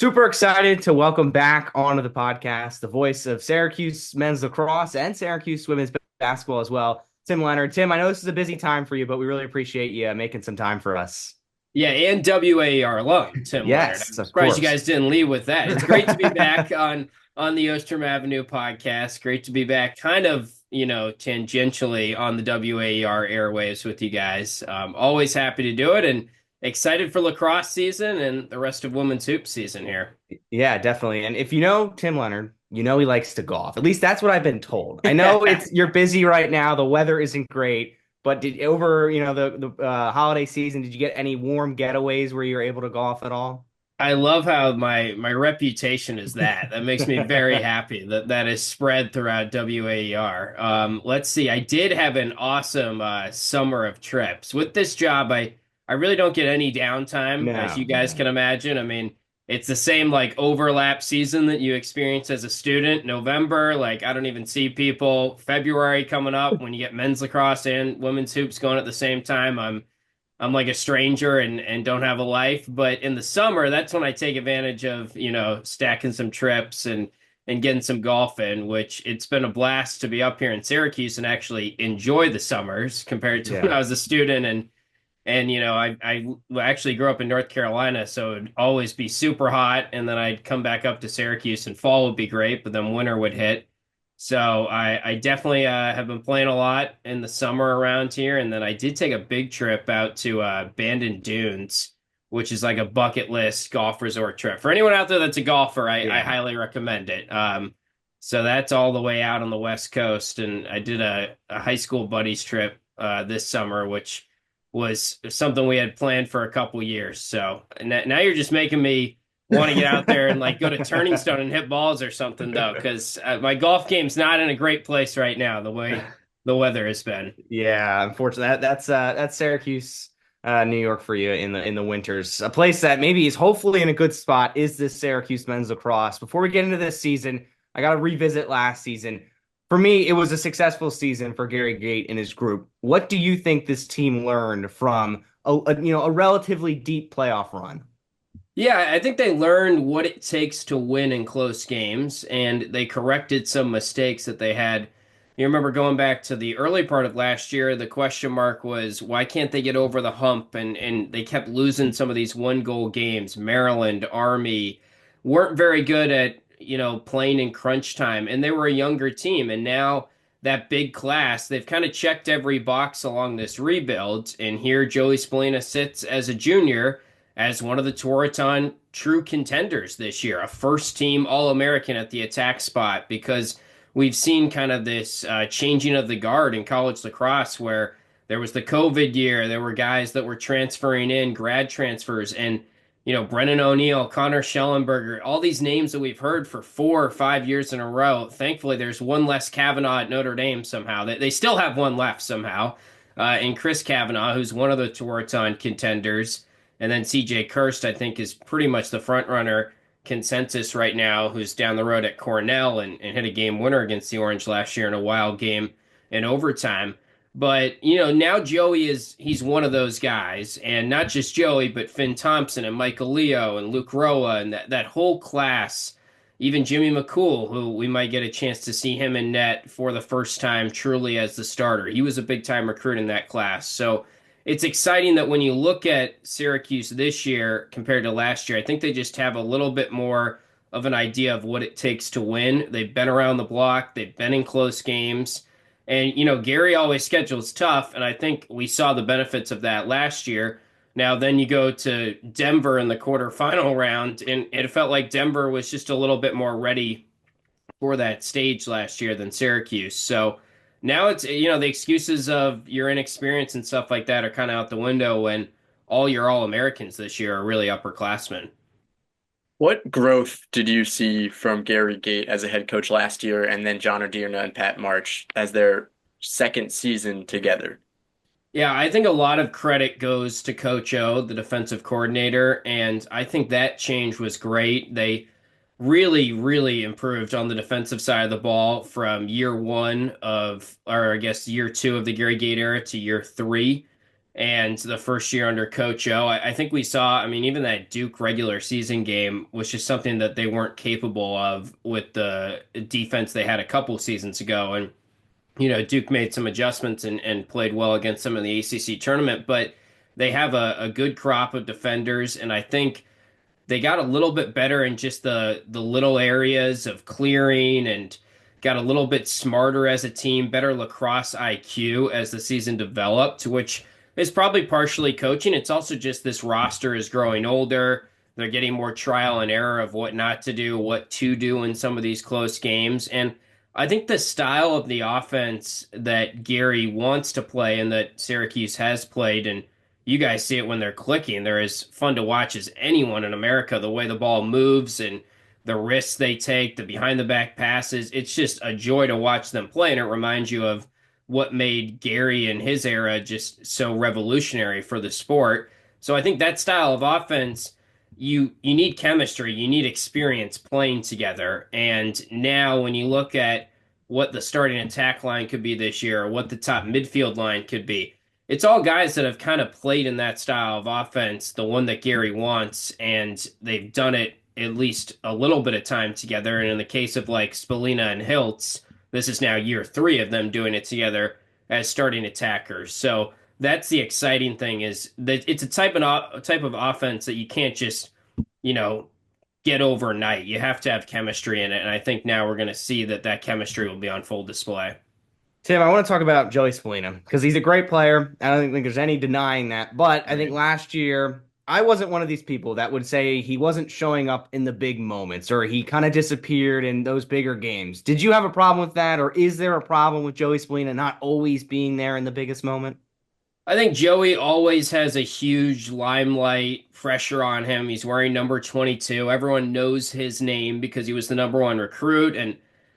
Super excited to welcome back onto the podcast the voice of Syracuse men's lacrosse and Syracuse women's basketball as well, Tim Leonard. Tim, I know this is a busy time for you, but we really appreciate you making some time for us. Yeah, and WAER alum, Tim Leonard. Yes, I'm of surprised you course. guys didn't lead with that. It's great to be back on the Ostrom Avenue podcast. Great to be back, kind of, tangentially on the WAER airwaves with you guys. Always happy to do it and excited for lacrosse season and the rest of women's hoop season here. Yeah, definitely. And if you know Tim Leonard, you know he likes to golf. At least that's what I've been told. I know it's you're busy right now. The weather isn't great, but did over, the holiday season, did you get any warm getaways where you were able to golf at all? I love how my reputation is that. That makes me very happy that that is spread throughout WAER. Let's see. I did have an awesome summer of trips. With this job, I really don't get any downtime, as you No. guys can imagine. I mean, it's the same like overlap season that you experience as a student. November, like I don't even see people. February coming up when you get men's lacrosse and women's hoops going at the same time. I'm like a stranger and don't have a life. But in the summer, that's when I take advantage of, stacking some trips and getting some golf in, which it's been a blast to be up here in Syracuse and actually enjoy the summers compared to when Yeah. I was a student and I actually grew up in North Carolina, so it'd always be super hot, and then I'd come back up to Syracuse and fall would be great, but then winter would hit. So I definitely have been playing a lot in the summer around here, and then I did take a big trip out to Bandon Dunes, which is like a bucket list golf resort trip. For anyone out there that's a golfer, I Yeah. highly recommend it. So that's all the way out on the West Coast, and I did a high school buddies trip this summer, which was something we had planned for a couple years. So now you're just making me want to get out there and like go to Turning Stone and hit balls or something though, because my golf game's not in a great place right now, the way the weather has been. Yeah, unfortunately, that's Syracuse, New York for you in the winters. A place that maybe is hopefully in a good spot is this Syracuse men's lacrosse. Before we get into this season, I got to revisit last season. For me, it was a successful season for Gary Gate and his group. What do you think this team learned from a relatively deep playoff run? Yeah, I think they learned what it takes to win in close games, and they corrected some mistakes that they had. You remember going back to the early part of last year, the question mark was why can't they get over the hump? And they kept losing some of these one goal games. Maryland, Army weren't very good at, playing in crunch time, and they were a younger team. And now that big class, they've kind of checked every box along this rebuild. And here Joey Spallina sits as a junior as one of the Tewaaraton true contenders this year, a first team All American at the attack spot, because we've seen kind of this changing of the guard in college lacrosse where there was the COVID year, there were guys that were transferring in, grad transfers, and Brennan O'Neill, Connor Schellenberger, all these names that we've heard for 4 or 5 years in a row. Thankfully, there's one less Kavanaugh at Notre Dame somehow. They still have one left somehow, and Chris Kavanaugh, who's one of the Tewaaraton contenders. And then CJ Kirst, I think, is pretty much the front runner consensus right now, who's down the road at Cornell and hit a game winner against the Orange last year in a wild game in overtime. But, now Joey he's one of those guys. And not just Joey, but Finn Thompson and Michael Leo and Luke Roa and that whole class, even Jimmy McCool, who we might get a chance to see him in net for the first time truly as the starter. He was a big time recruit in that class. So it's exciting that when you look at Syracuse this year compared to last year, I think they just have a little bit more of an idea of what it takes to win. They've been around the block, they've been in close games. And, Gary always schedules tough, and I think we saw the benefits of that last year. Now, then you go to Denver in the quarterfinal round, and it felt like Denver was just a little bit more ready for that stage last year than Syracuse. So now it's, the excuses of your inexperience and stuff like that are kind of out the window when all your All Americans this year are really upperclassmen. What growth did you see from Gary Gate as a head coach last year and then John Adierna and Pat March as their second season together? Yeah, I think a lot of credit goes to Coach O, the defensive coordinator, and I think that change was great. They really, really improved on the defensive side of the ball from year one of, or I guess year two of the Gary Gate era to year three. and the first year under Coach O. I think we saw, I mean, even that Duke regular season game was just something that they weren't capable of with the defense they had a couple seasons ago. And, Duke made some adjustments and played well against some of the ACC tournament, but they have a good crop of defenders. And I think they got a little bit better in just the little areas of clearing and got a little bit smarter as a team, better lacrosse IQ as the season developed, which is probably partially coaching. It's also just this roster is growing older. They're getting more trial and error of what not to do, what to do in some of these close games. And I think the style of the offense that Gary wants to play and that Syracuse has played, and you guys see it when they're clicking. They're as fun to watch as anyone in America. The way the ball moves and the risks they take, the behind the back passes. It's just a joy to watch them play. And it reminds you of what made Gary in his era just so revolutionary for the sport. So I think that style of offense, you need chemistry, you need experience playing together. And now when you look at what the starting attack line could be this year, or what the top midfield line could be, it's all guys that have kind of played in that style of offense, the one that Gary wants, and they've done it at least a little bit of time together. And in the case of like Spallina and Hiltz, this is now year 3 of them doing it together as starting attackers. So that's the exciting thing, is that it's a type of offense that you can't just, you know, get overnight. You have to have chemistry in it, and I think now we're going to see that chemistry will be on full display. Tim, I want to talk about Joey Spallina because he's a great player. I don't think there's any denying that. But I think last year, I wasn't one of these people that would say he wasn't showing up in the big moments or he kind of disappeared in those bigger games. Did you have a problem with that, or is there a problem with Joey Spallina not always being there in the biggest moment? I think Joey always has a huge limelight pressure on him. He's wearing number 22. Everyone knows his name because he was the number 1 recruit. And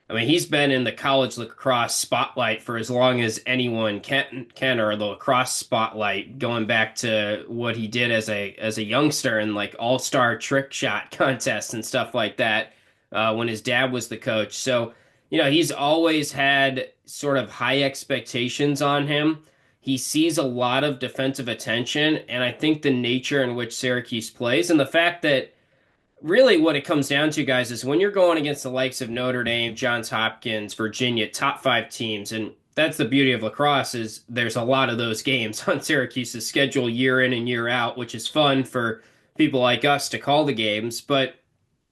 I mean, he's been in the college lacrosse spotlight for as long as anyone can, or the lacrosse spotlight, going back to what he did as a youngster in like all-star trick shot contests and stuff like that, when his dad was the coach. So, he's always had sort of high expectations on him. He sees a lot of defensive attention, and I think the nature in which Syracuse plays and the fact that really what it comes down to, guys, is when you're going against the likes of Notre Dame, Johns Hopkins, Virginia, top 5 teams, and that's the beauty of lacrosse, is there's a lot of those games on Syracuse's schedule year in and year out, which is fun for people like us to call the games. But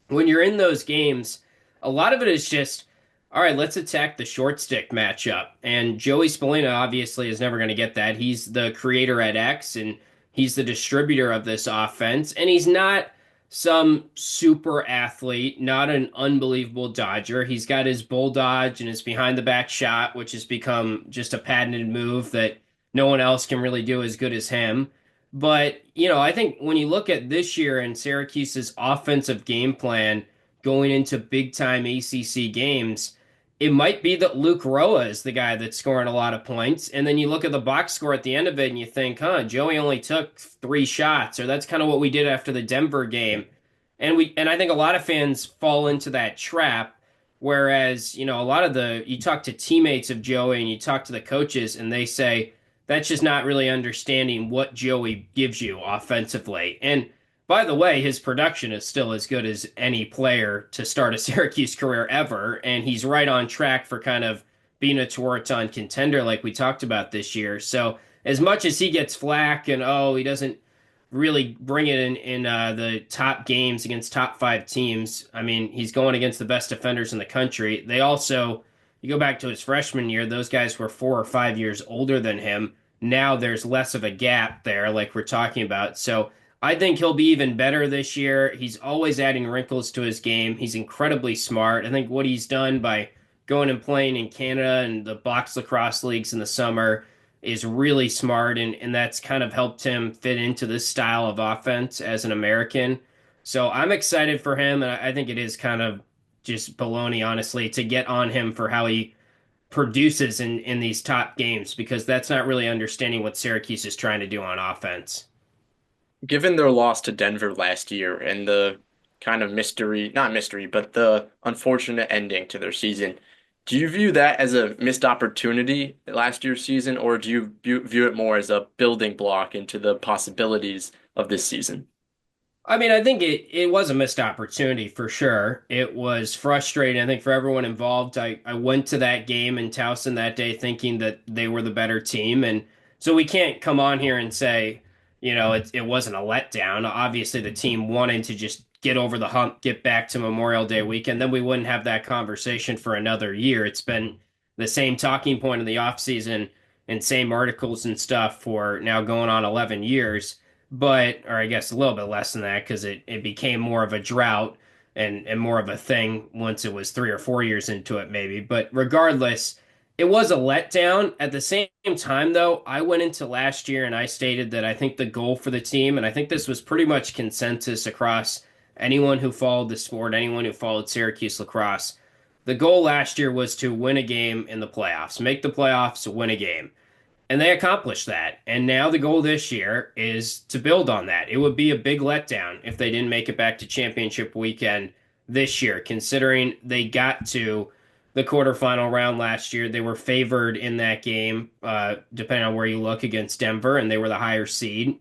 when you're in those games, a lot of it is just, all right, let's attack the short stick matchup. And Joey Spallina obviously is never going to get that. He's the creator at X, and he's the distributor of this offense. And he's not some super athlete, not an unbelievable dodger. He's got his bull dodge and his behind the back shot, which has become just a patented move that no one else can really do as good as him. But, I think when you look at this year and Syracuse's offensive game plan going into big time ACC games, it might be that Luke Roa is the guy that's scoring a lot of points. And then you look at the box score at the end of it and you think, Joey only took 3 shots, or that's kind of what we did after the Denver game. And I think a lot of fans fall into that trap. Whereas, a lot of you talk to teammates of Joey and you talk to the coaches and they say, that's just not really understanding what Joey gives you offensively. And by the way, his production is still as good as any player to start a Syracuse career ever, and he's right on track for kind of being a Tewaaraton contender like we talked about this year. So as much as he gets flack and he doesn't really bring it in the top games against top 5 teams, I mean, he's going against the best defenders in the country. They also, you go back to his freshman year, those guys were 4 or 5 years older than him. Now there's less of a gap there, like we're talking about. So I think he'll be even better this year. He's always adding wrinkles to his game. He's incredibly smart. I think what he's done by going and playing in Canada and the box lacrosse leagues in the summer is really smart, and that's kind of helped him fit into this style of offense as an American. So I'm excited for him, and I think it is kind of just baloney, honestly, to get on him for how he produces in these top games, because that's not really understanding what Syracuse is trying to do on offense. Given their loss to Denver last year and the kind of mystery, not mystery, but the unfortunate ending to their season, Do you view that as a missed opportunity last year's season, or do you view it more as a building block into the possibilities of this season? I mean, I think it was a missed opportunity for sure. It was frustrating, I think, for everyone involved. I went to that game in Towson that day thinking that they were the better team. And so we can't come on here and say, it wasn't a letdown. Obviously, the team wanted to just get over the hump, get back to Memorial Day weekend. Then we wouldn't have that conversation for another year. It's been the same talking point in the offseason and same articles and stuff for now going on 11 years, or I guess a little bit less than that because it became more of a drought and more of a thing once it was 3 or 4 years into it, maybe. But regardless, it was a letdown. At the same time, though, I went into last year and I stated that I think the goal for the team, and I think this was pretty much consensus across anyone who followed the sport, anyone who followed Syracuse lacrosse, the goal last year was to win a game in the playoffs, make the playoffs, win a game. And they accomplished that. And now the goal this year is to build on that. It would be a big letdown if they didn't make it back to championship weekend this year, considering they got to the quarterfinal round last year. They were favored in that game, depending on where you look, against Denver, and they were the higher seed.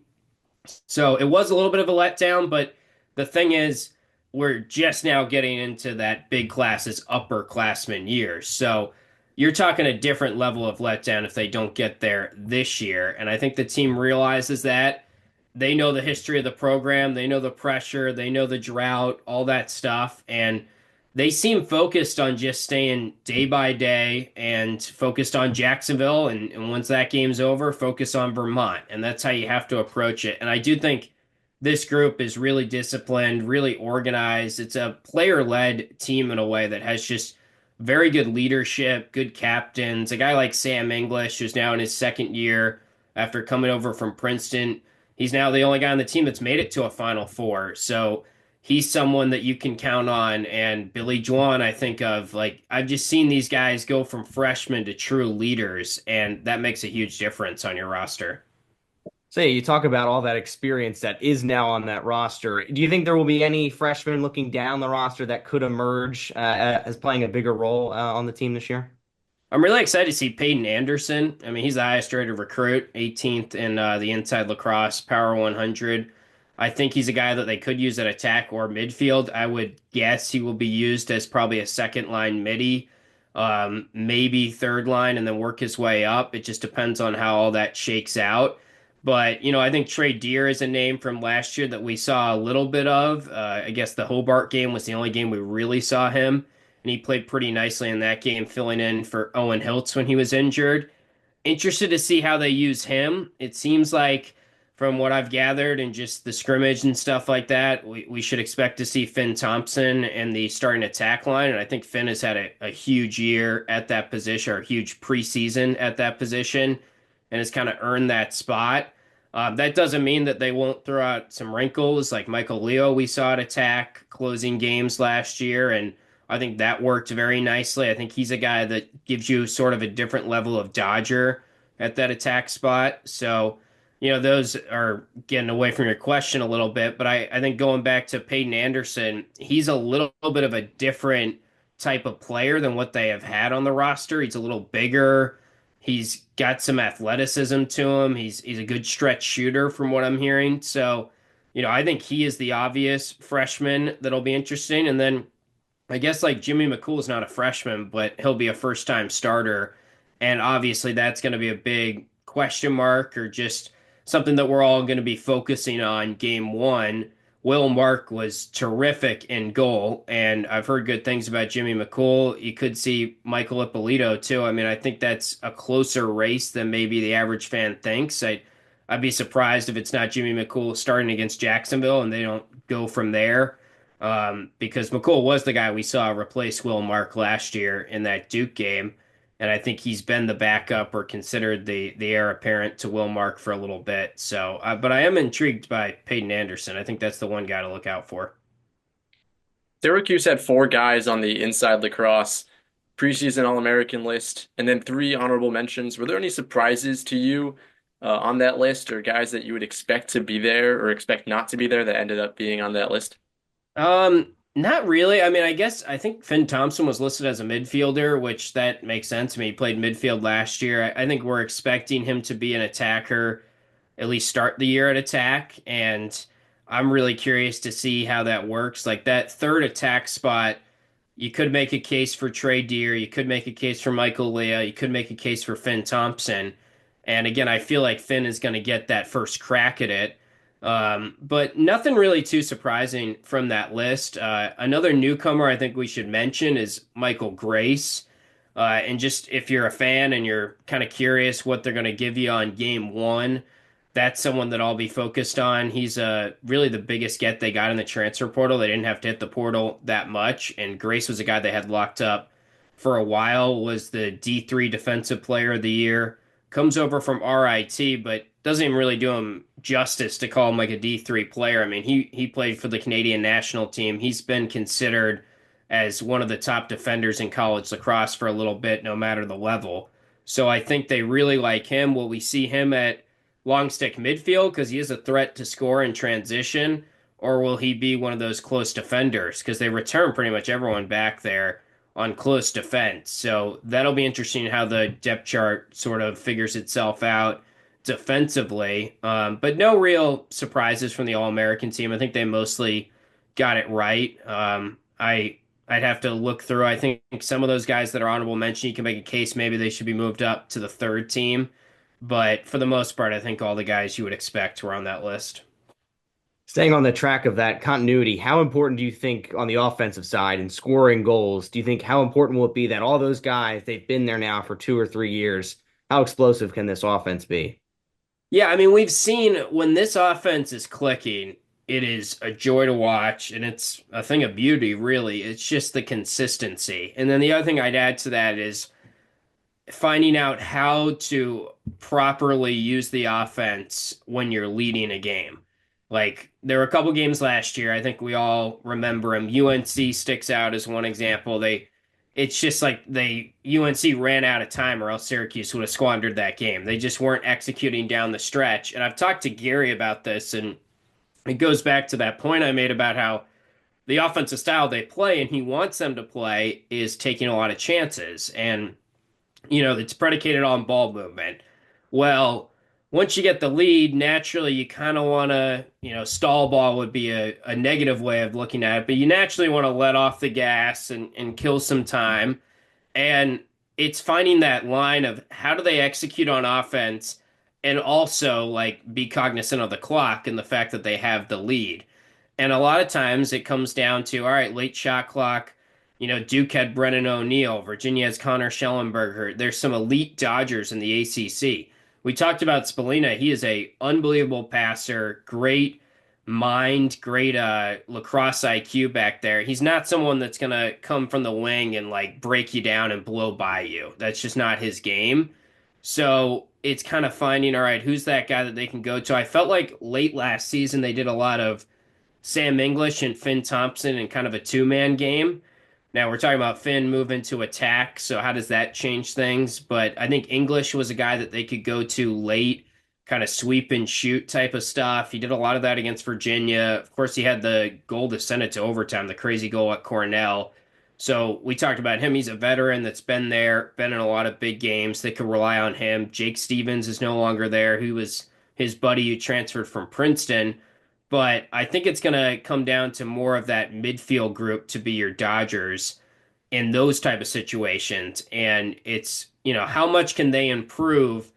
So it was a little bit of a letdown, but the thing is, we're just now getting into that big classes upperclassmen year. So you're talking a different level of letdown if they don't get there this year. And I think the team realizes that. They know the history of the program, they know the pressure, they know the drought, all that stuff. And they seem focused on just staying day by day and focused on Jacksonville. And once that game's over, focus on Vermont. And that's how you have to approach it. And I do think this group is really disciplined, really organized. It's a player led team in a way that has just very good leadership, good captains. A guy like Sam English, who's now in his second year after coming over from Princeton. He's now the only guy on the team that's made it to a Final Four. So he's someone that you can count on. And Billy Juan, I think of, like, I've just seen these guys go from freshmen to true leaders, and that makes a huge difference on your roster. Say, you talk about all that experience that is now on that roster. Do you think there will be any freshmen looking down the roster that could emerge as playing a bigger role on the team this year? I'm really excited to see Peyton Anderson. I mean, he's the highest rated recruit, 18th in the Inside Lacrosse Power 100. I think he's a guy that they could use at attack or midfield. I would guess he will be used as probably a second line midi, maybe third line, and then work his way up. It just depends on how all that shakes out. But, I think Trey Deer is a name from last year that we saw a little bit of. I guess the Hobart game was the only game we really saw him, and he played pretty nicely in that game, filling in for Owen Hiltz when he was injured. Interested to see how they use him. It seems like, from what I've gathered and just the scrimmage and stuff like that, we should expect to see Finn Thompson in the starting attack line. And I think Finn has had a huge year at that position, or a huge preseason at that position, and has kind of earned that spot. That doesn't mean that they won't throw out some wrinkles like Michael Leo we saw at attack closing games last year, and I think that worked very nicely. I think he's a guy that gives you sort of a different level of dodger at that attack spot. So, those are getting away from your question a little bit, but I think going back to Peyton Anderson, he's a little bit of a different type of player than what they have had on the roster. He's a little bigger. He's got some athleticism to him. He's a good stretch shooter from what I'm hearing. So, I think he is the obvious freshman that'll be interesting. And then I guess like Jimmy McCool is not a freshman, but he'll be a first time starter. And obviously that's going to be a big question mark, or just something that we're all going to be focusing on game one. Will Mark was terrific in goal, and I've heard good things about Jimmy McCool. You could see Michael Ippolito too. I mean, I think that's a closer race than maybe the average fan thinks. I'd be surprised if it's not Jimmy McCool starting against Jacksonville and they don't go from there. Because McCool was the guy we saw replace Will Mark last year in that Duke game. And I think he's been the backup, or considered the heir apparent to Will Mark for a little bit. So, but I am intrigued by Peyton Anderson. I think that's the one guy to look out for. Syracuse had four guys on the Inside Lacrosse preseason All-American list, and then three honorable mentions. Were there any surprises to you on that list, or guys that you would expect to be there or expect not to be there that ended up being on that list? Not really. I mean, I think Finn Thompson was listed as a midfielder, which that makes sense. I mean, he played midfield last year. I think we're expecting him to be an attacker, at least start the year at attack, and I'm really curious to see how that works. Like that third attack spot, you could make a case for Trey Deer, you could make a case for Michael Leah, you could make a case for Finn Thompson. And again, I feel like Finn is going to get that first crack at it. But nothing really too surprising from that list. Another newcomer I think we should mention is Michael Grace. And just if you're a fan and you're kind of curious what they're going to give you on game one, that's someone that I'll be focused on. He's really the biggest get they got in the transfer portal. They didn't have to hit the portal that much, and Grace was a guy they had locked up for a while. Was the D3 Defensive Player of the Year. Comes over from RIT, but doesn't even really do him justice to call him like a D3 player. I mean, he played for the Canadian national team. He's been considered as one of the top defenders in college lacrosse for a little bit, no matter the level. So I think they really like him. Will we see him at long stick midfield because he is a threat to score in transition, or will he be one of those close defenders? Because they return pretty much everyone back there on close defense. So that'll be interesting how the depth chart sort of figures itself out defensively. But no real surprises from the All American team. I think they mostly got it right. I'd have to look through. I think some of those guys that are honorable mention, you can make a case maybe they should be moved up to the third team. But for the most part, I think all the guys you would expect were on that list. Staying on the track of that continuity, how important do you think on the offensive side and scoring goals? Do you think how important will it be that all those guys, they've been there now for 2 or 3 years? How explosive can this offense be? Yeah, I mean, we've seen when this offense is clicking, it is a joy to watch, and it's a thing of beauty, really. It's just the consistency. And then the other thing I'd add to that is finding out how to properly use the offense when you're leading a game. Like there were a couple games last year, I think we all remember them. UNC sticks out as one example. It's just like UNC ran out of time or else Syracuse would have squandered that game. They just weren't executing down the stretch. And I've talked to Gary about this, and it goes back to that point I made about how the offensive style they play and he wants them to play is taking a lot of chances. And it's predicated on ball movement. Well, once you get the lead, naturally you kind of want to, stall ball would be a negative way of looking at it, but you naturally want to let off the gas and kill some time. And it's finding that line of how do they execute on offense and also like be cognizant of the clock and the fact that they have the lead. And a lot of times it comes down to, all right, late shot clock. Duke had Brennan O'Neill. Virginia has Connor Schellenberger. There's some elite Dodgers in the ACC. We talked about Spallina. He is a unbelievable passer, great mind, great lacrosse IQ back there. He's not someone that's going to come from the wing and like break you down and blow by you. That's just not his game. So it's kind of finding, all right, who's that guy that they can go to? I felt like late last season they did a lot of Sam English and Finn Thompson in kind of a two-man game. Now we're talking about Finn moving to attack, so how does that change things? But I think English was a guy that they could go to late, kind of sweep and shoot type of stuff. He did a lot of that against Virginia. Of course, he had the goal to send it to overtime, the crazy goal at Cornell. So we talked about him. He's a veteran that's been there, been in a lot of big games. They could rely on him. Jake Stevens is no longer there, who was his buddy who transferred from Princeton. But I think it's going to come down to more of that midfield group to be your Dodgers in those type of situations. And it's, how much can they improve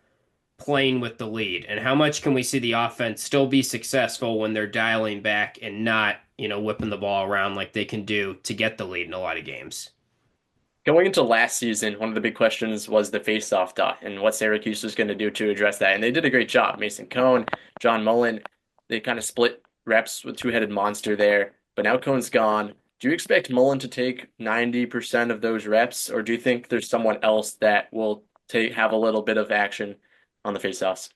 playing with the lead? And how much can we see the offense still be successful when they're dialing back and not, whipping the ball around like they can do to get the lead in a lot of games? Going into last season, one of the big questions was the faceoff dot and what Syracuse was going to do to address that. And they did a great job. Mason Cohn, John Mullen, they kind of split reps with two-headed monster there. But now Cohn's gone. Do you expect Mullen to take 90% of those reps, or do you think there's someone else that will have a little bit of action on the faceoffs?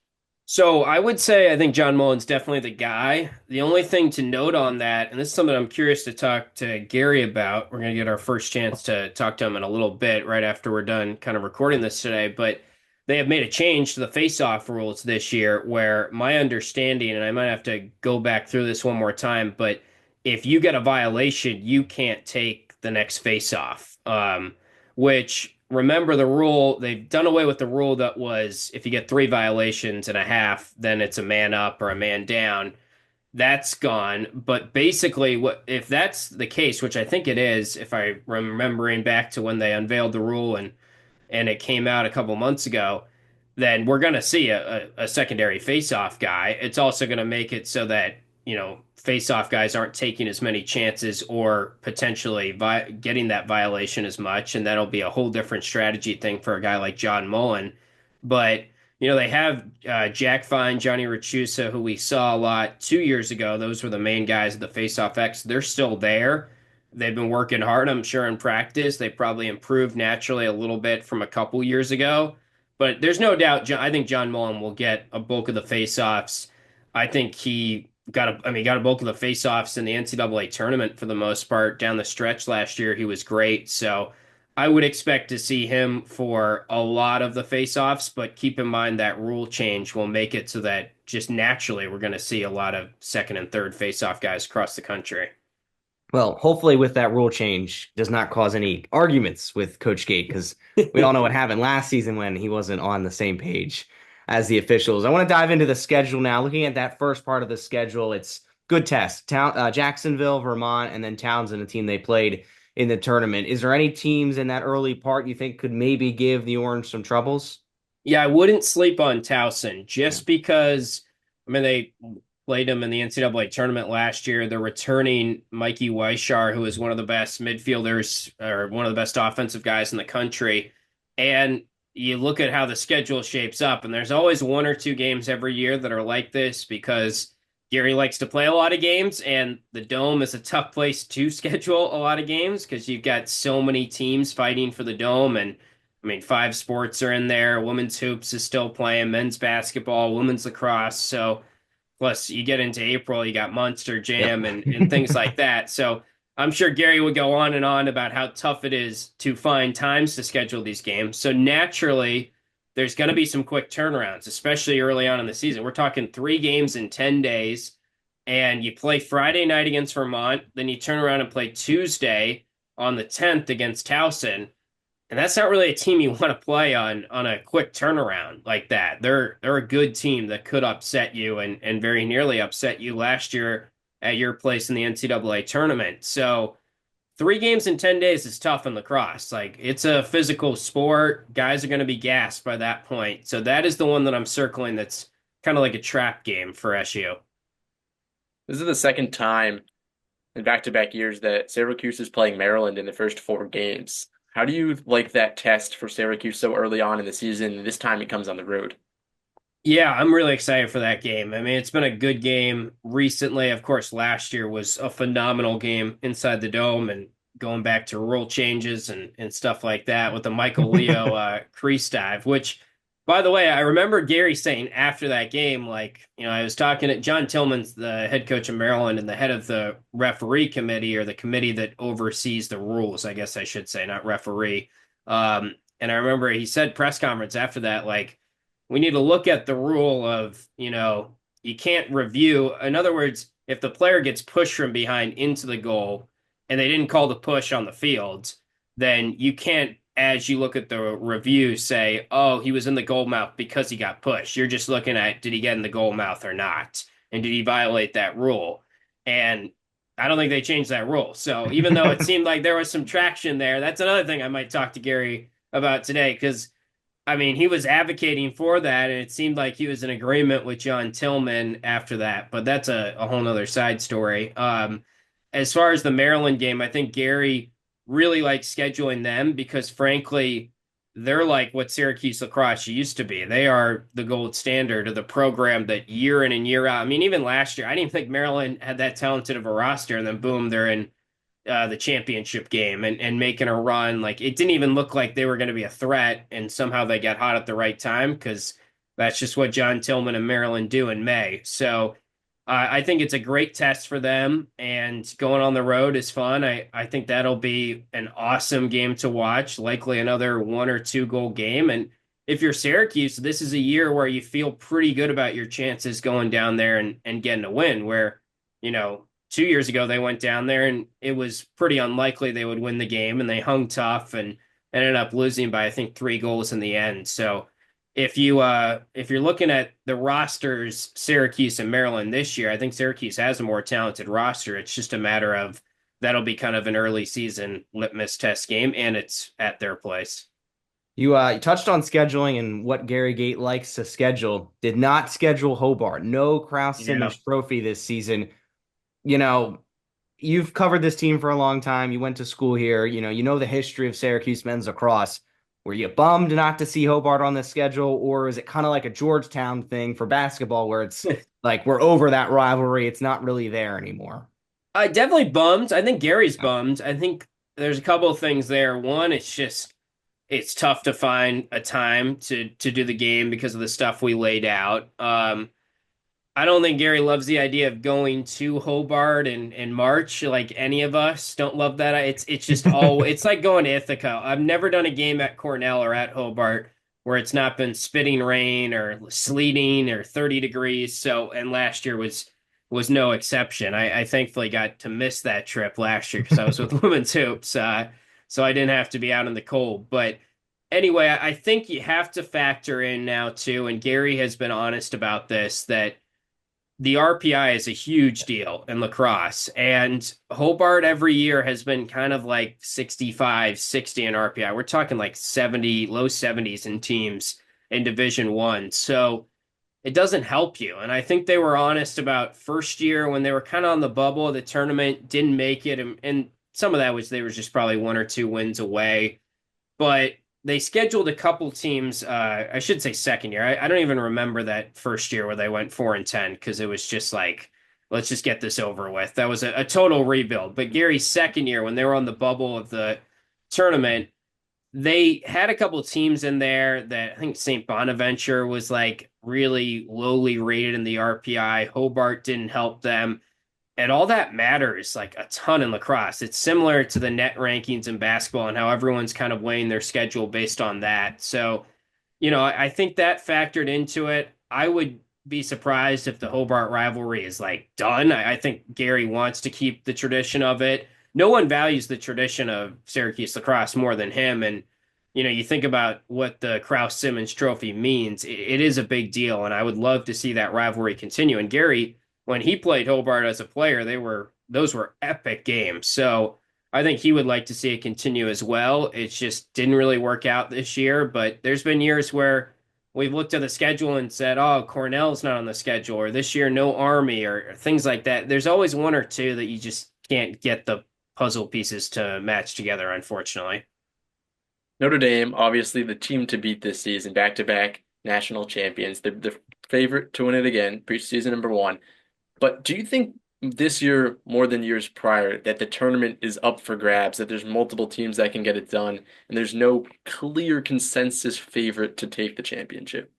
So I would say I think John Mullen's definitely the guy. The only thing to note on that, and this is something I'm curious to talk to Gary about. We're going to get our first chance to talk to him in a little bit right after we're done kind of recording this today. But they have made a change to the face-off rules this year where my understanding, and I might have to go back through this one more time, but if you get a violation, you can't take the next face-off. Which remember the rule, they've done away with the rule that was if you get 3 violations and a half, then it's a man up or a man down. That's gone. But basically, what if that's the case, which I think it is, if I remembering back to when they unveiled the rule and it came out a couple months ago, then we're going to see a secondary face-off guy. It's also going to make it so that, face-off guys aren't taking as many chances or potentially getting that violation as much. And that'll be a whole different strategy thing for a guy like John Mullen. But, they have Jack Fine, Johnny Rachusa, who we saw a lot 2 years ago. Those were the main guys of the face-off X. They're still there. They've been working hard, I'm sure, in practice. They probably improved naturally a little bit from a couple years ago. But there's no doubt, I think John Mullen will get a bulk of the faceoffs. I think he got a bulk of the faceoffs in the NCAA tournament for the most part. Down the stretch last year, he was great. So I would expect to see him for a lot of the faceoffs, but keep in mind that rule change will make it so that just naturally we're going to see a lot of second and third faceoff guys across the country. Well, hopefully with that rule change does not cause any arguments with Coach Gate, because we all know what happened last season when he wasn't on the same page as the officials. I want to dive into the schedule now. Looking at that first part of the schedule, it's good test. Jacksonville, Vermont, and then Townsend, a team they played in the tournament. Is there any teams in that early part you think could maybe give the Orange some troubles? Yeah, I wouldn't sleep on Towson just because, they played him in the NCAA tournament last year. They're returning Mikey Weishar, who is one of the best midfielders or one of the best offensive guys in the country. And you look at how the schedule shapes up, and there's always 1 or 2 games every year that are like this because Gary likes to play a lot of games, and the Dome is a tough place to schedule a lot of games because you've got so many teams fighting for the Dome. And 5 sports are in there. Women's hoops is still playing, men's basketball, women's lacrosse. So plus, you get into April, you got Monster Jam and things like that. So I'm sure Gary would go on and on about how tough it is to find times to schedule these games. So naturally, there's going to be some quick turnarounds, especially early on in the season. We're talking 3 games in 10 days, and you play Friday night against Vermont, then you turn around and play Tuesday on the 10th against Towson. And that's not really a team you want to play on a quick turnaround like that. They're a good team that could upset you and very nearly upset you last year at your place in the NCAA tournament. So 3 games in 10 days is tough in lacrosse. Like, it's a physical sport. Guys are going to be gassed by that point. So that is the one that I'm circling that's kind of like a trap game for SU. This is the second time in back-to-back years that Syracuse is playing Maryland in the first 4 games. How do you like that test for Syracuse so early on in the season? This time it comes on the road. Yeah, I'm really excited for that game. It's been a good game recently. Of course, last year was a phenomenal game inside the Dome and going back to rule changes and stuff like that with the Michael Leo crease dive, which, by the way, I remember Gary saying after that game, I was talking to John Tillman's the head coach of Maryland and the head of the referee committee, or the committee that oversees the rules, I guess I should say, not referee. And I remember he said press conference after that, we need to look at the rule of, you can't review. In other words, if the player gets pushed from behind into the goal and they didn't call the push on the field, then you can't, as you look at the review, say, oh, he was in the goal mouth because he got pushed. You're just looking at, did he get in the goal mouth or not? And did he violate that rule? And I don't think they changed that rule. So even though it seemed like there was some traction there, that's another thing I might talk to Gary about today, because he was advocating for that, and it seemed like he was in agreement with John Tillman after that. But that's a whole nother side story. As far as the Maryland game, I think Gary really likes scheduling them because, frankly, they're like what Syracuse lacrosse used to be. They are the gold standard of the program that year in and year out. Even last year, I didn't think Maryland had that talented of a roster, and then boom, they're in the championship game and making a run. It didn't even look like they were going to be a threat, and somehow they got hot at the right time because that's just what John Tillman and Maryland do in May. So I think it's a great test for them, and going on the road is fun. I think that'll be an awesome game to watch, likely another 1 or 2 goal game. And if you're Syracuse, this is a year where you feel pretty good about your chances going down there and getting a win, where, 2 years ago they went down there and it was pretty unlikely they would win the game, and they hung tough and ended up losing by I think 3 goals in the end. So if you're looking at the rosters, Syracuse and Maryland this year, I think Syracuse has a more talented roster. It's just a matter of that'll be kind of an early season litmus test game, and it's at their place. You touched on scheduling and what Gary Gate likes to schedule. Did not schedule Hobart. No Kraus Yeah. Simmons Trophy this season. You know, you've covered this team for a long time. You went to school here. You know the history of Syracuse men's lacrosse. Were you bummed not to see Hobart on the schedule, or is it kind of like a Georgetown thing for basketball where it's like we're over that rivalry? It's not really there anymore. I definitely bummed. I think Gary's bummed. I think there's a couple of things there. One, it's tough to find a time to do the game because of the stuff we laid out. I don't think Gary loves the idea of going to Hobart in March. Like any of us don't love that. It's just all it's like going to Ithaca. I've never done a game at Cornell or at Hobart where it's not been spitting rain or sleeting or 30 degrees. So and last year was no exception. I thankfully got to miss that trip last year because I was with women's hoops. So I didn't have to be out in the cold. But anyway, I think you have to factor in now too, and Gary has been honest about this, that the RPI is a huge deal in lacrosse. And Hobart every year has been kind of like 65, 60 in RPI. We're talking like 70, low 70s in teams in Division One. So it doesn't help you. And I think they were honest about first year when they were kind of on the bubble of the tournament, didn't make it. And some of that was they were just probably 1 or 2 wins away. But they scheduled a couple teams. I should say second year. I don't even remember that first year where they went 4-10 because it was just like, let's just get this over with. That was a total rebuild. But Gary's second year, when they were on the bubble of the tournament, they had a couple teams in there that I think St. Bonaventure was like really lowly rated in the RPI. Hobart didn't help them. And all that matters like a ton in lacrosse. It's similar to the net rankings in basketball and how everyone's kind of weighing their schedule based on that. So, I think that factored into it. I would be surprised if the Hobart rivalry is like done. I think Gary wants to keep the tradition of it. No one values the tradition of Syracuse lacrosse more than him. And, you think about what the Kraus Simmons Trophy means. It is a big deal. And I would love to see that rivalry continue. And Gary, when he played Hobart as a player, those were epic games. So I think he would like to see it continue as well. It just didn't really work out this year, but there's been years where we've looked at the schedule and said, "Oh, Cornell's not on the schedule," or this year no Army, or things like that. There's always one or two that you just can't get the puzzle pieces to match together, unfortunately. Notre Dame, obviously the team to beat this season, back-to-back national champions. They're the favorite to win it again, preseason number one. But do you think this year, more than years prior, that the tournament is up for grabs, that there's multiple teams that can get it done, and there's no clear consensus favorite to take the championship?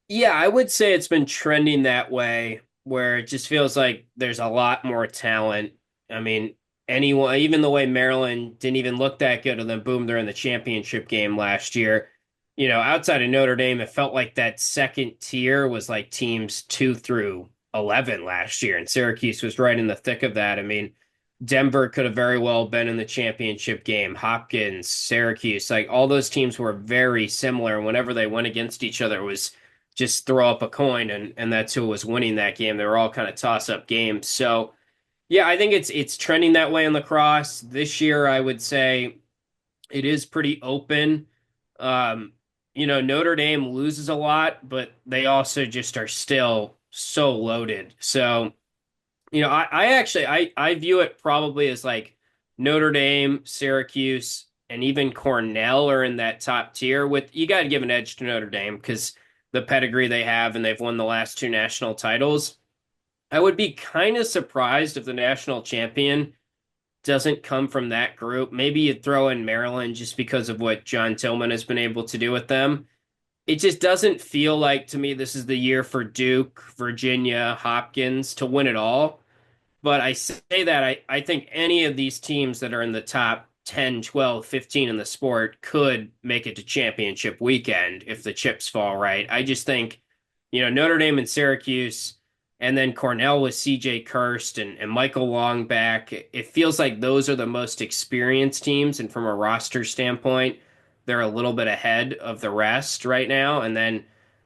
Yeah, I would say it's been trending that way, where it just feels like there's a lot more talent. I mean, anyone, even the way Maryland didn't even look that good, and then boom, they're in the championship game last year. Outside of Notre Dame, it felt like that second tier was like teams 2 through 11 last year, and Syracuse was right in the thick of that. I mean, Denver could have very well been in the championship game. Hopkins, Syracuse, like all those teams were very similar. Whenever they went against each other, it was just throw up a coin, and that's who was winning that game. They were all kind of toss-up games. So yeah, I think it's trending that way in lacrosse. This year, I would say it is pretty open. Notre Dame loses a lot, but they also just are still so loaded. So, I actually I view it probably as like Notre Dame, Syracuse, and even Cornell are in that top tier. With you got to give an edge to Notre Dame because the pedigree they have, and they've won the last 2 national titles. I would be kind of surprised if the national champion doesn't come from that group. Maybe you throw in Maryland just because of what John Tillman has been able to do with them. It just doesn't feel like to me this is the year for Duke, Virginia, Hopkins to win it all. But I say that I think any of these teams that are in the top 10, 12, 15 in the sport could make it to championship weekend if the chips fall right. I just think, Notre Dame and Syracuse, And then Cornell with CJ Kirst and Michael Long back. It feels like those are the most experienced teams. And from a roster standpoint, they're a little bit ahead of the rest right now. And then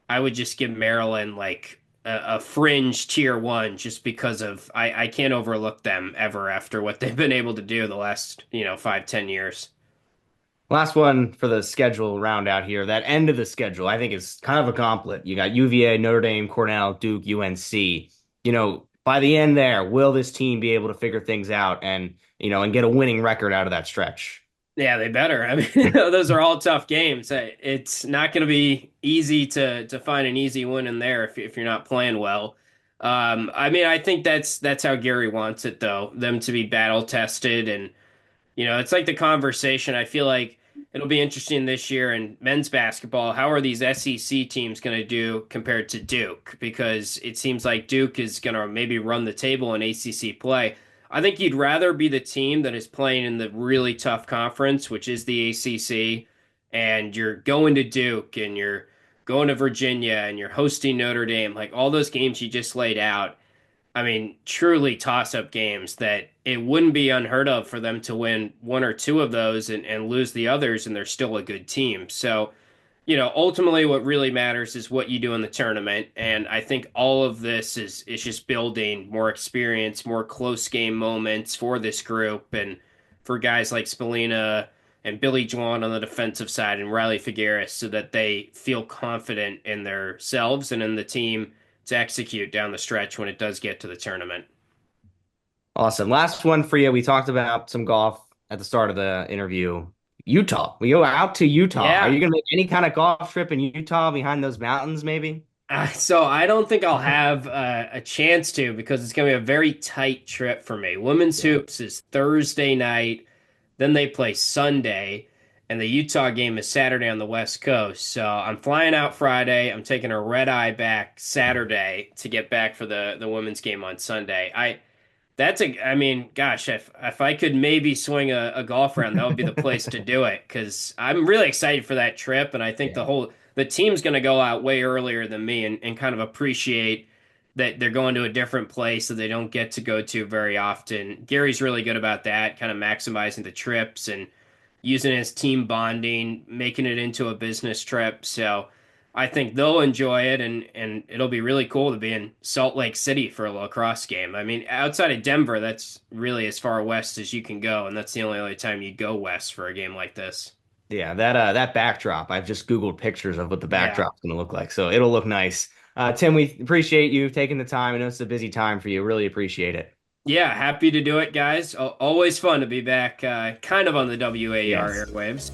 I would just give Maryland like a fringe tier one just because of I can't overlook them ever after what they've been able to do the last, 5, 10 years. Last one for the schedule round out here. That end of the schedule, I think, is kind of a gauntlet. You got UVA, Notre Dame, Cornell, Duke, UNC. By the end there, will this team be able to figure things out and get a winning record out of that stretch? Yeah, they better. I mean, those are all tough games. It's not going to be easy to find an easy win in there if you're not playing well. I mean, I think that's how Gary wants it, though, them to be battle tested. And it's like the conversation. I feel like it'll be interesting this year in men's basketball. How are these SEC teams going to do compared to Duke? Because it seems like Duke is going to maybe run the table in ACC play. I think you'd rather be the team that is playing in the really tough conference, which is the ACC, and you're going to Duke and you're going to Virginia and you're hosting Notre Dame, like all those games you just laid out. I mean, truly toss-up games that it wouldn't be unheard of for them to win one or two of those and lose the others, and they're still a good team. So, ultimately what really matters is what you do in the tournament. And I think all of this is just building more experience, more close game moments for this group and for guys like Spallina and Billy Juwan on the defensive side and Riley Figueres so that they feel confident in themselves and in the team to execute down the stretch when it does get to the tournament. Awesome. Last one for you. We talked about some golf at the start of the interview. Utah. We go out to Utah. Yeah. Are you going to make any kind of golf trip in Utah behind those mountains, maybe? So I don't think I'll have a chance to because it's going to be a very tight trip for me. Women's hoops is Thursday night, then they play Sunday, and the Utah game is Saturday on the West Coast. So I'm flying out Friday. I'm taking a red eye back Saturday to get back for the women's game on Sunday. I mean, gosh, if I could maybe swing a golf round, that would be the place to do it because I'm really excited for that trip, and I think the team's going to go out way earlier than me and kind of appreciate that they're going to a different place that they don't get to go to very often. Gary's really good about that, kind of maximizing the trips and using his team bonding, making it into a business trip. So I think they'll enjoy it, and it'll be really cool to be in Salt Lake City for a lacrosse game. I mean, outside of Denver, that's really as far west as you can go, and that's the only other time you'd go west for a game like this. Yeah, that backdrop. I've just Googled pictures of what the backdrop's going to look like, so it'll look nice. Tim, we appreciate you taking the time. I know it's a busy time for you. Really appreciate it. Yeah, happy to do it, guys. Always fun to be back kind of on the WAER airwaves.